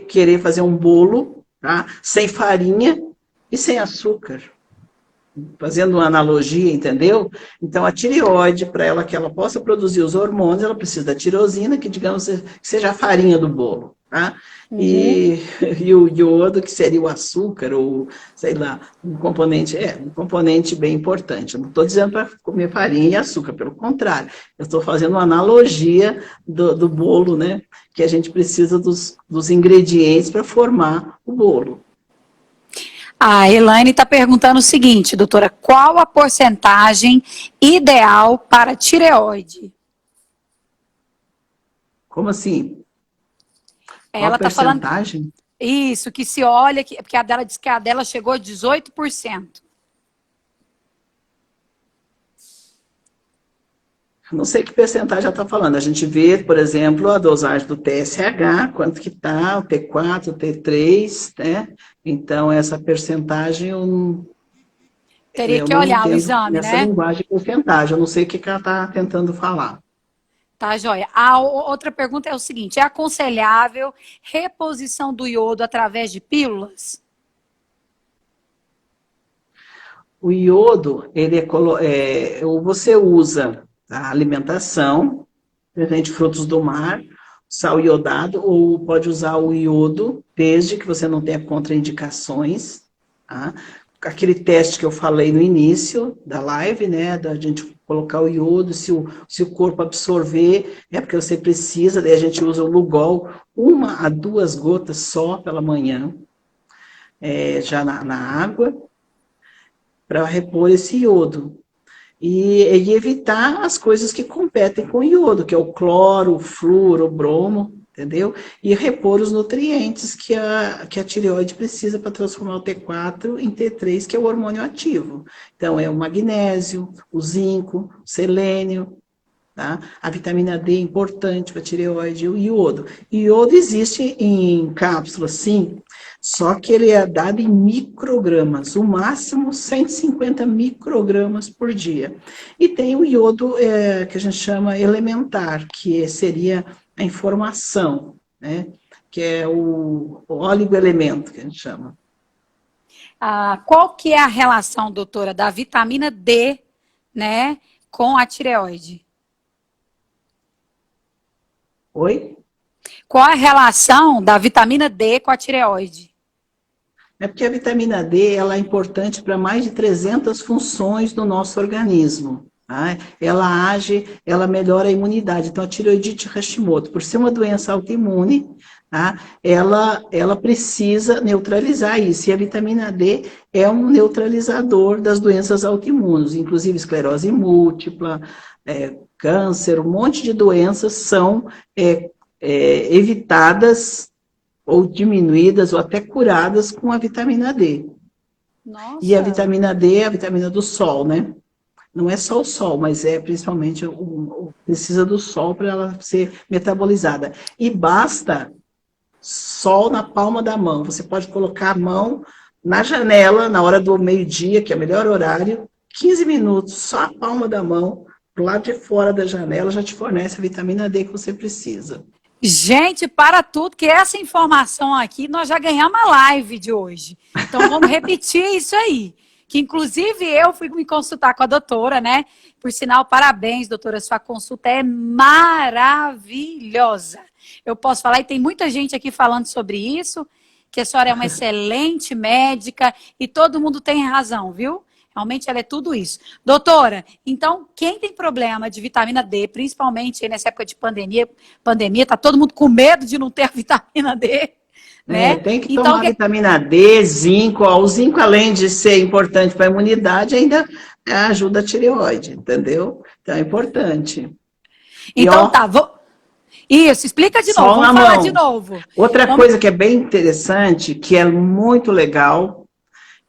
querer fazer um bolo, tá, sem farinha e sem açúcar. Fazendo uma analogia, entendeu? Então, a tireoide, para ela que ela possa produzir os hormônios, ela precisa da tirosina, que digamos que seja a farinha do bolo, tá? E o iodo, que seria o açúcar, ou sei lá, um componente bem importante. Eu não estou dizendo para comer farinha e açúcar, pelo contrário, eu estou fazendo uma analogia do bolo, né? Que a gente precisa dos ingredientes para formar o bolo. A Elaine está perguntando o seguinte, doutora, qual a porcentagem ideal para tireoide? Como assim? Qual Ela a está falando percentagem? isso, que se olha, porque a dela diz que a dela chegou a 18%. Não sei que percentagem já está falando. A gente vê, por exemplo, a dosagem do TSH, quanto que está, o T4, o T3, né? Então, essa percentagem Teria eu que não olhar o entendo exame, nessa né? linguagem de porcentagem. Eu não sei o que ela está tentando falar. Tá, joia. A outra pergunta é o seguinte, é aconselhável reposição do iodo através de pílulas? O iodo, ou você usa a alimentação, presente frutos do mar, sal iodado, ou pode usar o iodo, desde que você não tenha contraindicações, tá? Aquele teste que eu falei no início da live, né, da gente colocar o iodo, se o corpo absorver, é porque você precisa, daí a gente usa o Lugol, 1 a 2 gotas só pela manhã, já na água, para repor esse iodo. e evitar as coisas que competem com o iodo, que é o cloro, o flúor, o bromo, entendeu? E repor os nutrientes que a tireoide precisa para transformar o T4 em T3, que é o hormônio ativo. Então, é o magnésio, o zinco, o selênio, tá? A vitamina D é importante para a tireoide, o iodo. O iodo existe em cápsulas, sim, só que ele é dado em microgramas, o máximo 150 microgramas por dia. E tem o iodo que a gente chama elementar, que seria a informação, né? Que é o oligoelemento, que a gente chama. Qual que é a relação, doutora, da vitamina D, né, com a tireoide? Oi? Qual a relação da vitamina D com a tireoide? É porque a vitamina D ela é importante para mais de 300 funções do nosso organismo. Tá? Ela age, ela melhora a imunidade. Então, a tireoidite Hashimoto, por ser uma doença autoimune, tá? ela precisa neutralizar isso. E a vitamina D é um neutralizador das doenças autoimunes, inclusive esclerose múltipla, câncer, um monte de doenças são evitadas ou diminuídas ou até curadas com a vitamina D. Nossa. E a vitamina D é a vitamina do sol, né? Não é só o sol, mas é principalmente precisa do sol para ela ser metabolizada. E basta sol na palma da mão. Você pode colocar a mão na janela, na hora do meio-dia, que é o melhor horário, 15 minutos, só a palma da mão, do lado de fora da janela, já te fornece a vitamina D que você precisa. Gente, para tudo, que essa informação aqui, nós já ganhamos a live de hoje. Então, vamos repetir isso aí. Que, inclusive, eu fui me consultar com a doutora, né? Por sinal, parabéns, doutora, sua consulta é maravilhosa. Eu posso falar, e tem muita gente aqui falando sobre isso, que a senhora é uma excelente médica, e todo mundo tem razão, viu? Realmente ela é tudo isso. Doutora, então, quem tem problema de vitamina D, principalmente nessa época de pandemia, tá todo mundo com medo de não ter a vitamina D, né? Tem que então, tomar vitamina D, zinco. O zinco, além de ser importante para a imunidade, ainda ajuda a tireoide, entendeu? Então, é importante. Então, Isso, explica de novo, vamos falar de novo. Outra coisa que é bem interessante, que é muito legal,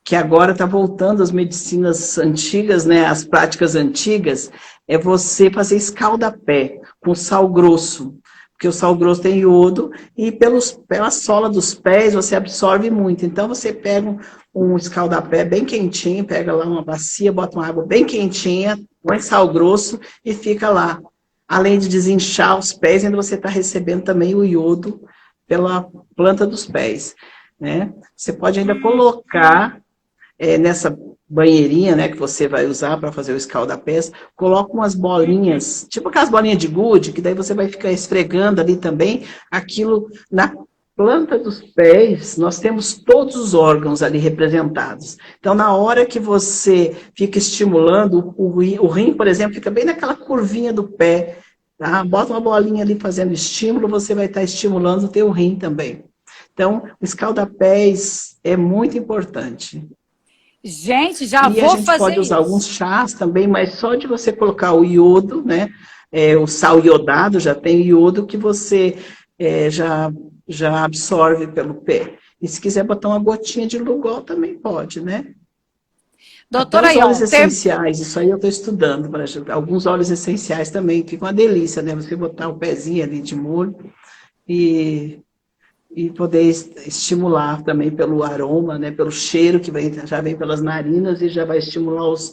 que agora está voltando às medicinas antigas, né, as práticas antigas, é você fazer escaldapé com sal grosso, porque o sal grosso tem iodo e pela sola dos pés você absorve muito. Então você pega um escaldapé bem quentinho, pega lá uma bacia, bota uma água bem quentinha, põe sal grosso e fica lá. Além de desinchar os pés, ainda você está recebendo também o iodo pela planta dos pés, né? Você pode ainda colocar nessa banheirinha, né, que você vai usar para fazer o escaldapés, coloca umas bolinhas, tipo aquelas bolinhas de gude, que daí você vai ficar esfregando ali também, aquilo na planta dos pés, nós temos todos os órgãos ali representados. Então, na hora que você fica estimulando, o rim, por exemplo, fica bem naquela curvinha do pé, tá? Bota uma bolinha ali fazendo estímulo, você vai estar estimulando o teu rim também. Então, o escaldapés é muito importante. Gente, já vou fazer isso. E a gente pode usar alguns chás também, mas só de você colocar o iodo, né? O sal iodado já tem iodo que você já absorve pelo pé. E se quiser botar uma gotinha de Lugol também pode, né? Doutora, até os óleos essenciais, isso aí eu estou estudando. Alguns óleos essenciais também, ficam uma delícia, né? Você botar o pezinho ali de molho e poder estimular também pelo aroma, né, pelo cheiro que já vem pelas narinas e já vai estimular os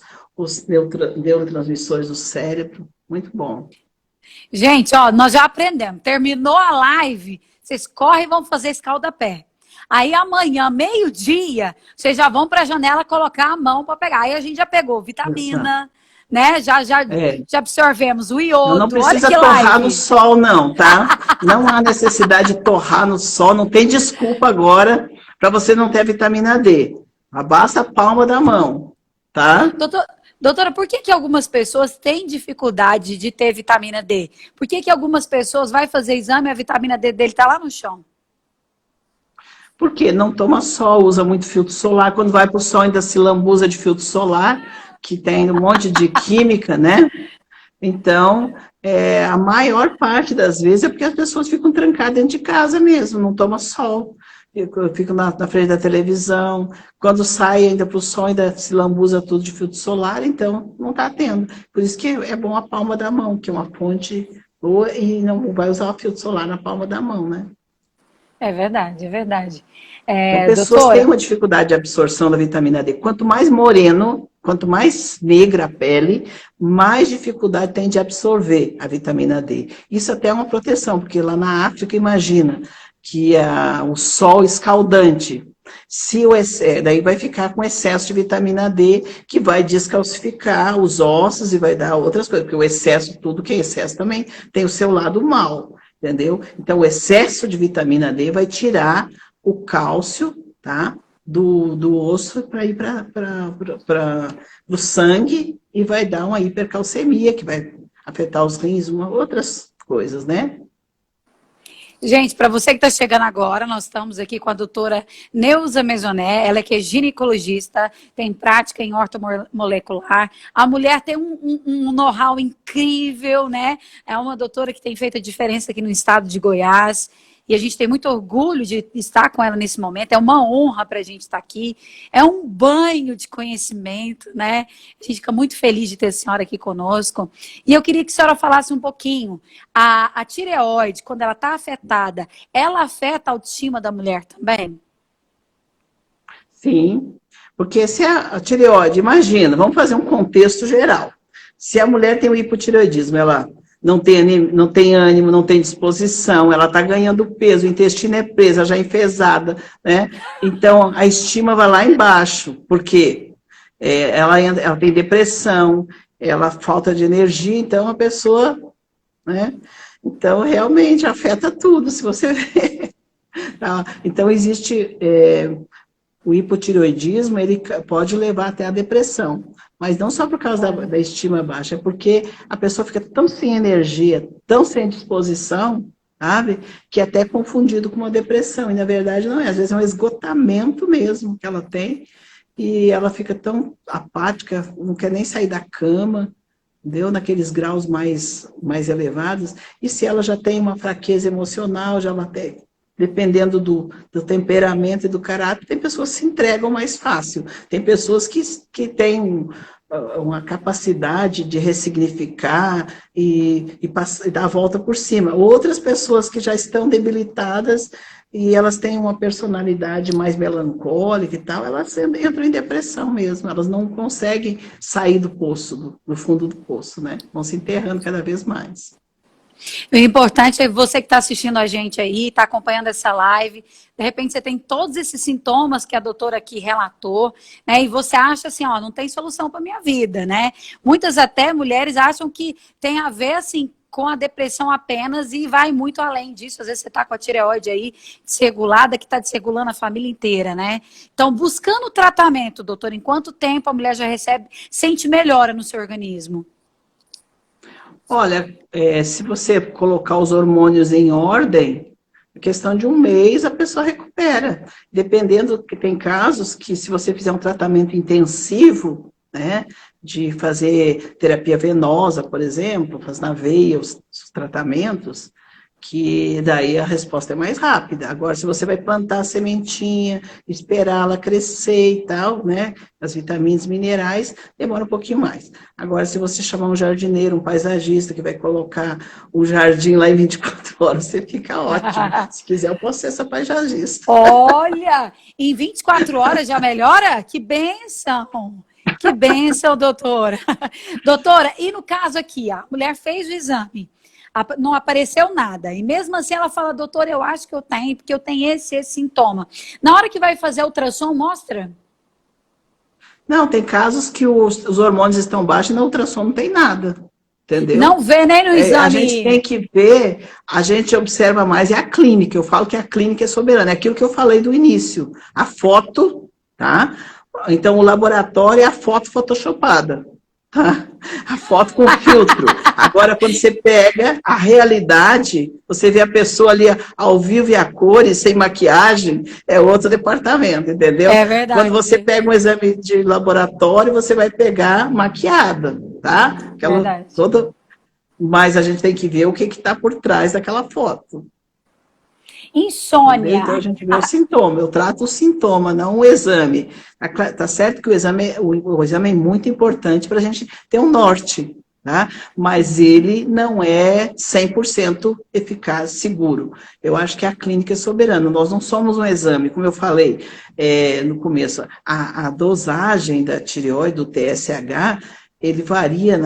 neurotransmissores do cérebro. Muito bom. Gente, ó, nós já aprendemos. Terminou a live, vocês correm e vão fazer escaldapé. Aí amanhã, meio-dia, vocês já vão para a janela colocar a mão para pegar. Aí a gente já pegou vitamina, né? Já absorvemos o iodo. Não precisa torrar no sol, não, tá? Não há necessidade de torrar no sol, não tem desculpa agora para você não ter a vitamina D. Basta a palma da mão, tá? Doutora, por que algumas pessoas têm dificuldade de ter vitamina D? Por que algumas pessoas vai fazer exame e a vitamina D dele está lá no chão? Porque não toma sol, usa muito filtro solar. Quando vai para o sol ainda se lambuza de filtro solar. que tem um monte de química, né? Então, a maior parte das vezes é porque as pessoas ficam trancadas dentro de casa mesmo, não tomam sol, ficam na frente da televisão, quando sai ainda para o sol, ainda se lambuza tudo de filtro solar, então não está tendo. Por isso que é bom a palma da mão, que é uma fonte boa, e não vai usar o filtro solar na palma da mão, né? É verdade, é verdade. Então, pessoas têm Doutora, uma dificuldade de absorção da vitamina D. Quanto mais moreno, quanto mais negra a pele, mais dificuldade tem de absorver a vitamina D. Isso até é uma proteção, porque lá na África, imagina que o sol escaldante, se daí vai ficar com excesso de vitamina D, que vai descalcificar os ossos e vai dar outras coisas, porque o excesso, tudo que é excesso também tem o seu lado mal, entendeu? Então, o excesso de vitamina D vai tirar o cálcio, tá? Do osso para ir para o sangue e vai dar uma hipercalcemia, que vai afetar os rins, outras coisas, né? gente, para você que está chegando agora, nós estamos aqui com a doutora Neuza Mesoné, ela que é ginecologista, tem prática em ortomolecular. A mulher tem um know-how incrível, né? É uma doutora que tem feito a diferença aqui no estado de Goiás. E a gente tem muito orgulho de estar com ela nesse momento. É uma honra para a gente estar aqui. É um banho de conhecimento, né? A gente fica muito feliz de ter a senhora aqui conosco. E eu queria que a senhora falasse um pouquinho. A tireoide, quando ela está afetada, ela afeta a autoestima da mulher também? Sim, porque se a tireoide, imagina, vamos fazer um contexto geral. Se a mulher tem o hipotireoidismo, ela não tem ânimo, não tem disposição, ela está ganhando peso, o intestino é preso, já é enfesada, né? Então, a estima vai lá embaixo, porque ela tem depressão, ela falta de energia, então a pessoa, né? Então, realmente, afeta tudo, se você ver. Tá? Então, existe... o hipotireoidismo, ele pode levar até a depressão, mas não só por causa da estima baixa, é porque a pessoa fica tão sem energia, tão sem disposição, sabe, que é até confundido com uma depressão, e na verdade não é, às vezes é um esgotamento mesmo que ela tem, e ela fica tão apática, não quer nem sair da cama, entendeu? Naqueles graus mais elevados, e se ela já tem uma fraqueza emocional, já ela tem... Dependendo do temperamento e do caráter, tem pessoas que se entregam mais fácil. Tem pessoas que têm uma capacidade de ressignificar e dar a volta por cima. Outras pessoas que já estão debilitadas e elas têm uma personalidade mais melancólica e tal, elas entram em depressão mesmo. Elas não conseguem sair do poço, do fundo do poço, né? Vão se enterrando cada vez mais. O importante é você que está assistindo a gente aí, está acompanhando essa live, de repente você tem todos esses sintomas que a doutora aqui relatou, né? E você acha assim, ó, não tem solução para minha vida, né? Muitas até mulheres acham que tem a ver, assim, com a depressão apenas e vai muito além disso. Às vezes você está com a tireoide aí desregulada, que está desregulando a família inteira, né? Então, buscando tratamento, doutora, em quanto tempo a mulher já sente melhora no seu organismo? Olha, se você colocar os hormônios em ordem, em questão de um mês a pessoa recupera. Dependendo, que tem casos que se você fizer um tratamento intensivo, né, de fazer terapia venosa, por exemplo, fazer na veia os tratamentos, que daí a resposta é mais rápida. Agora, se você vai plantar a sementinha, esperar ela crescer e tal, né, as vitaminas minerais, demora um pouquinho mais. Agora, se você chamar um jardineiro, um paisagista, que vai colocar o jardim lá em 24 horas, você fica ótimo. Se quiser, eu posso ser essa paisagista. Olha, em 24 horas já melhora? Que bênção! Que bênção, doutora. Doutora, e no caso aqui, a mulher fez o exame, não apareceu nada. E mesmo assim ela fala, doutora, eu acho que eu tenho, porque eu tenho esse sintoma. Na hora que vai fazer a ultrassom, mostra? Não, tem casos que os hormônios estão baixos e na ultrassom não tem nada. Entendeu? Não vê nem no exame. A gente tem que ver, a gente observa mais, é a clínica. Eu falo que a clínica é soberana. É aquilo que eu falei do início. A foto, tá? Então, o laboratório é a foto photoshopada. A foto com filtro. Agora, quando você pega a realidade, você vê a pessoa ali ao vivo e a cores, sem maquiagem, é outro departamento, entendeu? É Quando você verdade. pega um exame de laboratório, você vai pegar maquiada, tá? Aquela Verdade. toda. Mas a gente tem que ver o que está por trás daquela foto. Entendeu? Então a Insônia. gente vê o sintoma, eu trato o sintoma, não o exame. Tá certo que o exame é muito importante para a gente ter um norte, tá? Mas ele não é 100% eficaz, seguro. Eu acho que a clínica é soberana, nós não somos um exame, como eu falei no começo, a dosagem da tireoide, do TSH, ele varia,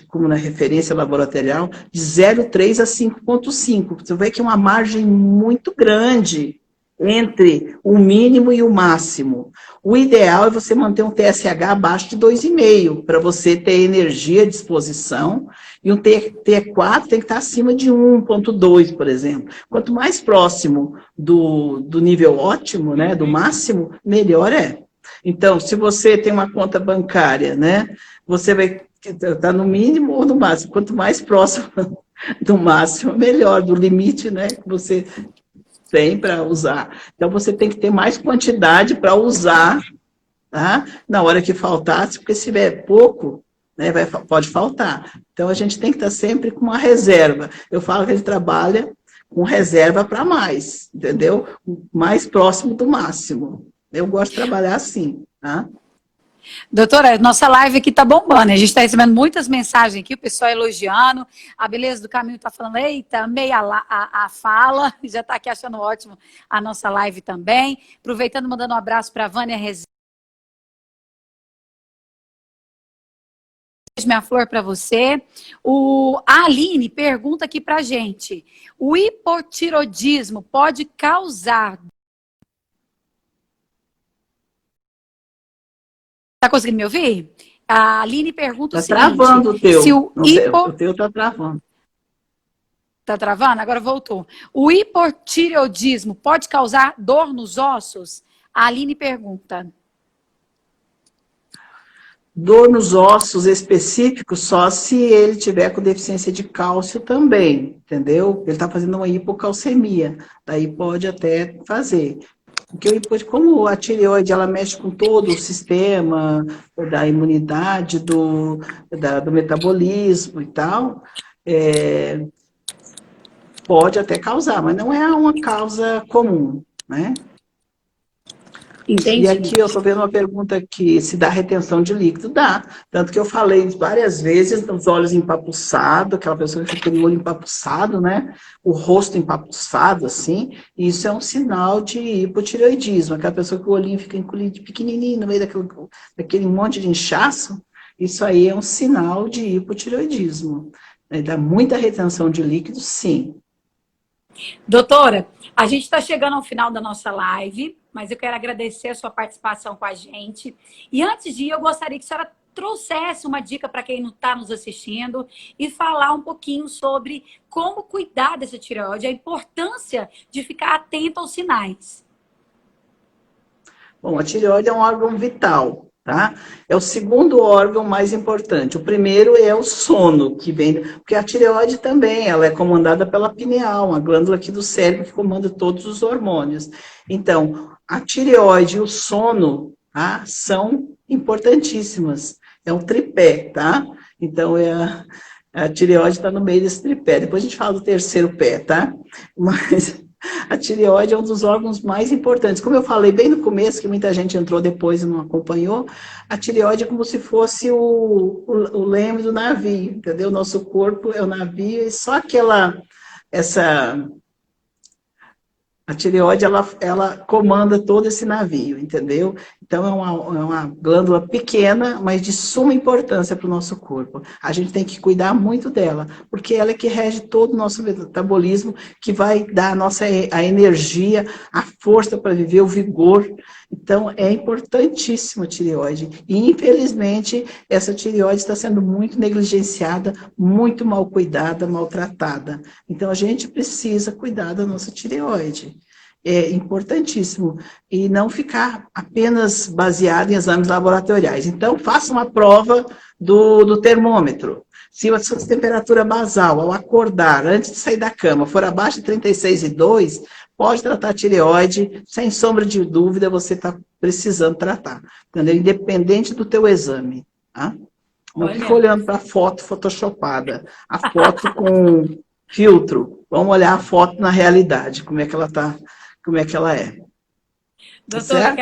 como na referência laboratorial, de 0,3 a 5,5. Você vê que é uma margem muito grande entre o mínimo e o máximo. O ideal é você manter um TSH abaixo de 2,5, para você ter energia à disposição, e um T4 tem que estar acima de 1,2, por exemplo. Quanto mais próximo do nível ótimo, né, do máximo, melhor é. Então, se você tem uma conta bancária, né, você vai estar no mínimo ou no máximo. Quanto mais próximo do máximo, melhor, do limite, né, que você tem para usar. Então, você tem que ter mais quantidade para usar, tá? Na hora que faltasse, porque se tiver pouco, né, pode faltar. Então, a gente tem que estar sempre com uma reserva. Eu falo que a gente trabalha com reserva para mais, entendeu? Mais próximo do máximo. Eu gosto de trabalhar assim, tá? Doutora, nossa live aqui tá bombando. A gente está recebendo muitas mensagens aqui, o pessoal elogiando. A Beleza do Caminho tá falando, eita, amei a fala. Já tá aqui achando ótimo a nossa live também. Aproveitando, mandando um abraço para a Vânia Rezende. Minha flor para você. A Aline pergunta aqui pra gente: o hipotiroidismo pode causar. Tá conseguindo me ouvir? A Aline pergunta o Tá seguinte: travando o se teu. o Não sei, o teu tá travando. Tá travando? Agora voltou. O hipotireoidismo pode causar dor nos ossos? A Aline pergunta. Dor nos ossos específicos só se ele tiver com deficiência de cálcio também, entendeu? Ele está fazendo uma hipocalcemia, daí pode até fazer. Porque como a tireoide, ela mexe com todo o sistema da imunidade, do metabolismo e tal, pode até causar, mas não é uma causa comum, né? E Entendi. aqui eu estou vendo uma pergunta aqui, se dá retenção de líquido? Dá. Tanto que eu falei várias vezes dos olhos empapuçados, aquela pessoa que fica com o olho empapuçado, né? O rosto empapuçado, assim. E isso é um sinal de hipotireoidismo. Aquela pessoa que o olhinho fica encolhido pequenininho, no meio daquele monte de inchaço. Isso aí é um sinal de hipotireoidismo. Dá muita retenção de líquido, sim. Doutora, a gente está chegando ao final da nossa live, mas eu quero agradecer a sua participação com a gente. E antes de ir, eu gostaria que a senhora trouxesse uma dica para quem não está nos assistindo e falar um pouquinho sobre como cuidar dessa tireoide, a importância de ficar atento aos sinais. Bom, a tireoide é um órgão vital, tá? É o segundo órgão mais importante. O primeiro é o sono, que vem... Porque a tireoide também, ela é comandada pela pineal, uma glândula aqui do cérebro que comanda todos os hormônios. Então, a tireoide e o sono, tá, são importantíssimas. É um tripé, tá? Então, a tireoide está no meio desse tripé. Depois a gente fala do terceiro pé, tá? Mas... A tireoide é um dos órgãos mais importantes. Como eu falei bem no começo, que muita gente entrou depois e não acompanhou, a tireoide é como se fosse o leme do navio, entendeu? Nosso corpo é o navio e só a tireoide, ela comanda todo esse navio, entendeu? Então, é uma glândula pequena, mas de suma importância para o nosso corpo. A gente tem que cuidar muito dela, porque ela é que rege todo o nosso metabolismo, que vai dar a energia, a força para viver, o vigor. Então, é importantíssima a tireoide. E, infelizmente, essa tireoide está sendo muito negligenciada, muito mal cuidada, maltratada. Então, a gente precisa cuidar da nossa tireoide. é importantíssimo. E não ficar apenas baseado em exames laboratoriais. Então, faça uma prova do termômetro. Se a sua temperatura basal, ao acordar, antes de sair da cama, for abaixo de 36,2, pode tratar a tireoide, sem sombra de dúvida, você está precisando tratar. Entendeu? Independente do teu exame. Tá? Não fica olhando para a foto photoshopada. A foto com filtro. Vamos olhar a foto na realidade, como é que ela tá, como é que ela é. Doutora,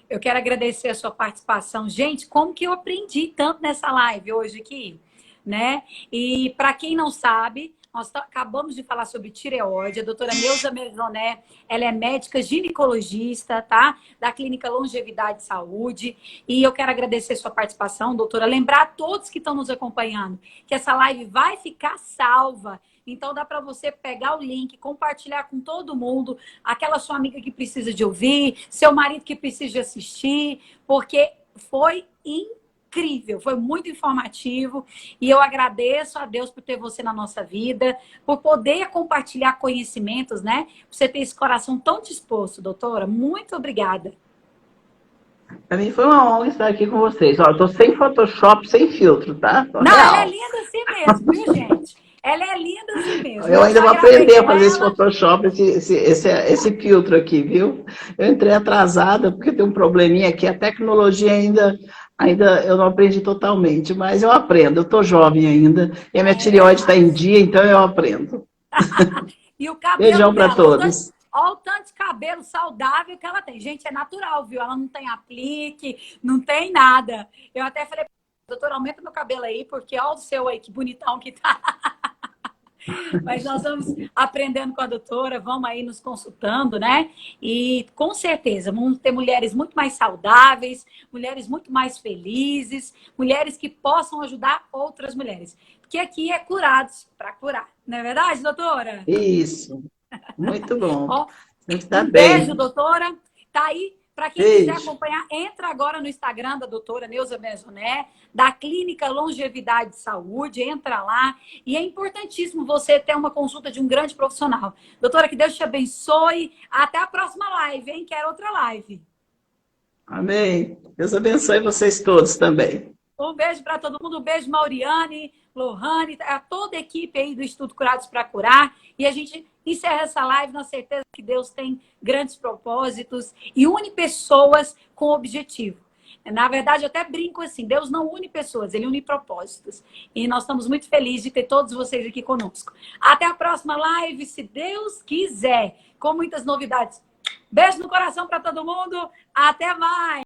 eu quero agradecer a sua participação. Gente, como que eu aprendi tanto nessa live hoje aqui, né? E para quem não sabe, nós acabamos de falar sobre tireoide. A doutora Neuza Mezoné, ela é médica ginecologista, tá? Da Clínica Longevidade e Saúde. E eu quero agradecer a sua participação, doutora. Lembrar a todos que estão nos acompanhando que essa live vai ficar salva. Então, dá para você pegar o link, compartilhar com todo mundo, aquela sua amiga que precisa de ouvir, seu marido que precisa de assistir, porque foi incrível, foi muito informativo. E eu agradeço a Deus por ter você na nossa vida, por poder compartilhar conhecimentos, né? Por você ter esse coração tão disposto, doutora. Muito obrigada. Para mim foi uma honra estar aqui com vocês. Ó, eu tô sem Photoshop, sem filtro, tá? Tô Não, real. ela é linda assim mesmo, viu, gente? Ela é linda assim mesmo. Eu ainda vou aprender a fazer esse Photoshop, esse filtro aqui, viu? Eu entrei atrasada porque tem um probleminha aqui, a tecnologia ainda eu não aprendi totalmente, mas eu aprendo, eu tô jovem ainda, e a minha tireoide está em dia, então eu aprendo. E o cabelo Beijão para todos. Olha o tanto de cabelo saudável que ela tem. Gente, é natural, viu? Ela não tem aplique, não tem nada. Eu até falei, doutora, aumenta meu cabelo aí, porque olha o seu aí, que bonitão que tá. Mas nós vamos aprendendo com a doutora, vamos aí nos consultando, né? E com certeza vamos ter mulheres muito mais saudáveis, mulheres muito mais felizes, mulheres que possam ajudar outras mulheres. Porque aqui é curados para curar, não é verdade, doutora? Isso, muito bom. Ó, Está beijo, bem. doutora. Tá aí. Para quem quiser acompanhar, entra agora no Instagram da doutora Neuza Mezoné, da Clínica Longevidade e Saúde, entra lá. E é importantíssimo você ter uma consulta de um grande profissional. Doutora, que Deus te abençoe. Até a próxima live, hein? Quero outra live. Amém. Deus abençoe vocês todos também. Um beijo para todo mundo. Um beijo, Mauriane, Lohane, a toda a equipe aí do Estudo Curados para Curar. E a gente encerra essa live na certeza que Deus tem grandes propósitos e une pessoas com objetivo. Na verdade, eu até brinco assim, Deus não une pessoas, Ele une propósitos. E nós estamos muito felizes de ter todos vocês aqui conosco. Até a próxima live, se Deus quiser, com muitas novidades. Beijo no coração para todo mundo. Até mais!